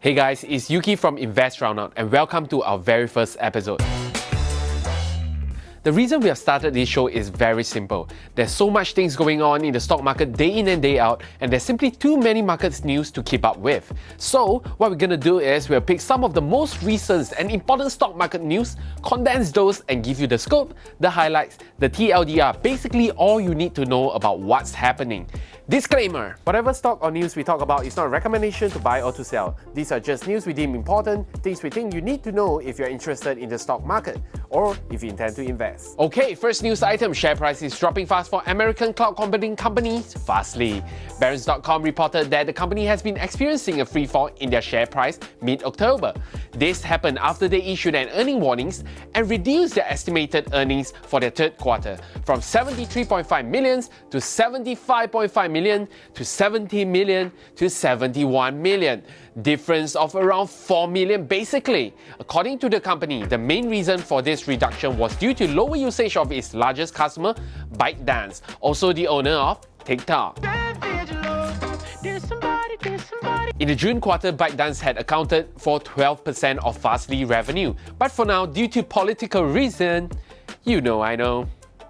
Hey guys, it's Yuki from Invest Roundup and welcome to our very first episode. The reason we have started this show is very simple. There's so much things going on in the stock market day in and day out, and there's simply too many markets news to keep up with. So what we're gonna do is we'll pick some of the most recent and important stock market news, condense those and give you the scope, the highlights, the TLDR, basically all you need to know about what's happening. Disclaimer: whatever stock or news we talk about is not a recommendation to buy or to sell. These are just news we deem important, things we think you need to know if you're interested in the stock market or if you intend to invest. Okay, first news item: share price is dropping fast for American cloud computing company Fastly. Barron's.com reported that the company has been experiencing a free fall in their share price mid-October. This happened after they issued an earnings warnings and reduced their estimated earnings for their third quarter from 73.5 million to 75.5 million to 70 million to 71 million. Difference of around 4 million basically. According to the company, the main reason for this reduction was due to lower usage of its largest customer, ByteDance, also the owner of TikTok. In the June quarter, ByteDance had accounted for 12% of Fastly revenue, but for now, due to political reason, I know,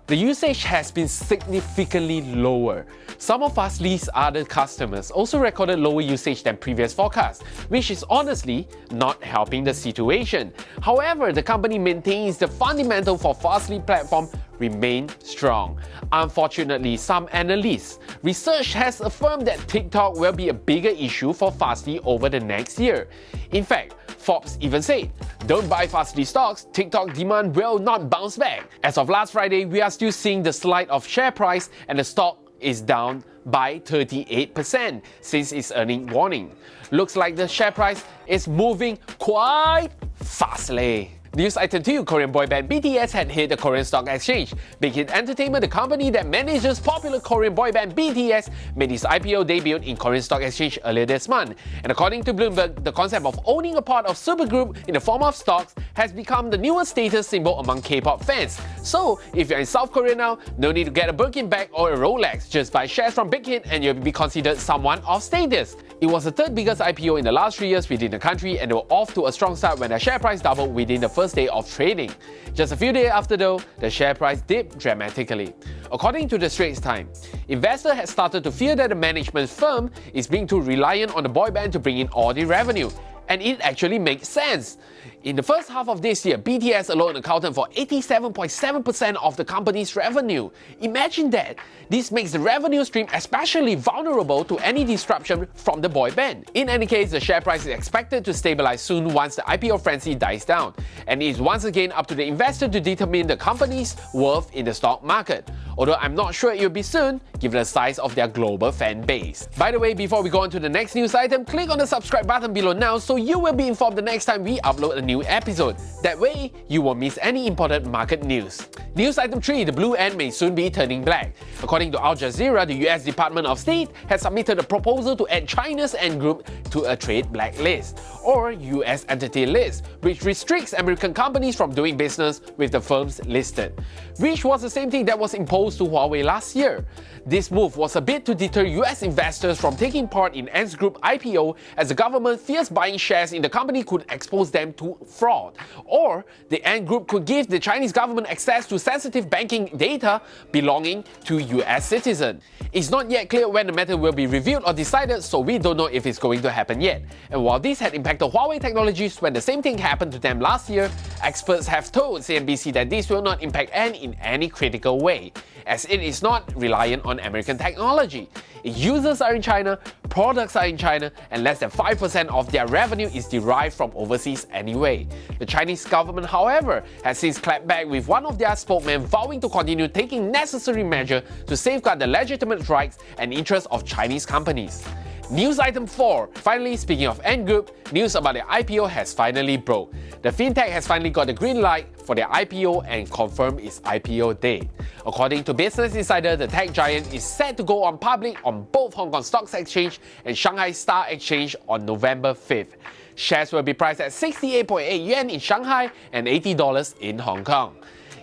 the usage has been significantly lower. Some of Fastly's other customers also recorded lower usage than previous forecasts, which is honestly not helping the situation. However, the company maintains the fundamental for Fastly platform remain strong. Unfortunately, some analysts' research has affirmed that TikTok will be a bigger issue for Fastly over the next year. In fact, Forbes even said, "Don't buy Fastly stocks, TikTok demand will not bounce back." As of last Friday, we are still seeing the slide of share price and the stock is down by 38% since its earnings warning. Looks like the share price is moving quite fastly. News item 2: Korean boyband BTS had hit the Korean Stock Exchange. Big Hit Entertainment, the company that manages popular Korean boyband BTS, made its IPO debut in Korean Stock Exchange earlier this month. And according to Bloomberg, the concept of owning a part of supergroup in the form of stocks has become the newest status symbol among K-pop fans. So, if you're in South Korea now, no need to get a Birkin bag or a Rolex. Just buy shares from Big Hit and you'll be considered someone of status. It was the third biggest IPO in the last 3 years within the country, and they were off to a strong start when their share price doubled within the first day of trading. Just a few days after though, the share price dipped dramatically. According to the Straits Times, investors had started to fear that the management firm is being too reliant on the boy band to bring in all the revenue. And it actually makes sense. In the first half of this year, BTS alone accounted for 87.7% of the company's revenue. Imagine that. This makes the revenue stream especially vulnerable to any disruption from the boy band. In any case, the share price is expected to stabilize soon once the IPO frenzy dies down, and it is once again up to the investor to determine the company's worth in the stock market. Although I'm not sure it will be soon, given the size of their global fan base. By the way, before we go on to the next news item, click on the subscribe button below now so you will be informed the next time we upload a new episode. That way, you won't miss any important market news. News item 3: the blue end may soon be turning black. According to Al Jazeera, the US Department of State has submitted a proposal to add China's Ant Group to a trade blacklist, or US Entity List, which restricts American companies from doing business with the firms listed, which was the same thing that was imposed to Huawei last year. This move was a bit to deter US investors from taking part in Ant Group IPO, as the government fears buying shares in the company could expose them to fraud, or the Ant Group could give the Chinese government access to sensitive banking data belonging to US citizens. It's not yet clear when the matter will be reviewed or decided, so we don't know if it's going to happen yet. And while this had impacted Huawei Technologies when the same thing happened to them last year, experts have told CNBC that this will not impact Ant in any critical way, as it is not reliant on American technology. Its users are in China, products are in China, and less than 5% of their revenue is derived from overseas anyway. The Chinese government, however, has since clapped back, with one of their spokesmen vowing to continue taking necessary measures to safeguard the legitimate rights and interests of Chinese companies. News item 4. Finally, speaking of Ant Group, news about their IPO has finally broke. The fintech has finally got the green light for their IPO and confirmed its IPO date. According to Business Insider, the tech giant is set to go on public on both Hong Kong Stock Exchange and Shanghai Stock Exchange on November 5th. Shares will be priced at 68.8 yuan in Shanghai and $80 in Hong Kong.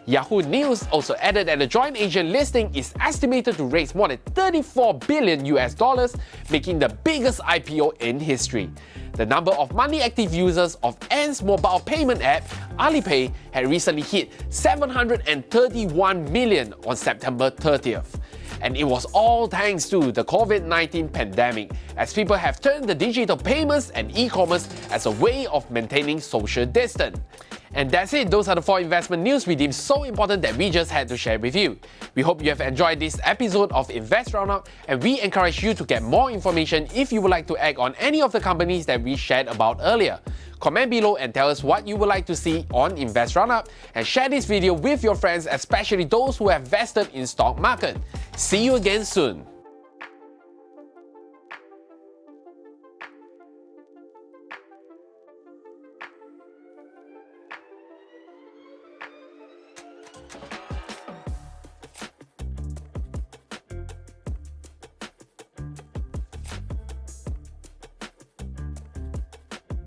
Yahoo News also added that the joint Asian listing is estimated to raise more than 34 billion US dollars, making the biggest IPO in history. The number of monthly active users of Ant's mobile payment app, Alipay, had recently hit 731 million on September 30th. And it was all thanks to the COVID-19 pandemic, as people have turned to digital payments and e-commerce as a way of maintaining social distance. And that's it. Those are the 4 investment news we deemed so important that we just had to share with you. We hope you have enjoyed this episode of Invest Roundup, and we encourage you to get more information if you would like to act on any of the companies that we shared about earlier. Comment below and tell us what you would like to see on Invest Roundup, and share this video with your friends, especially those who have vested in stock market. See you again soon.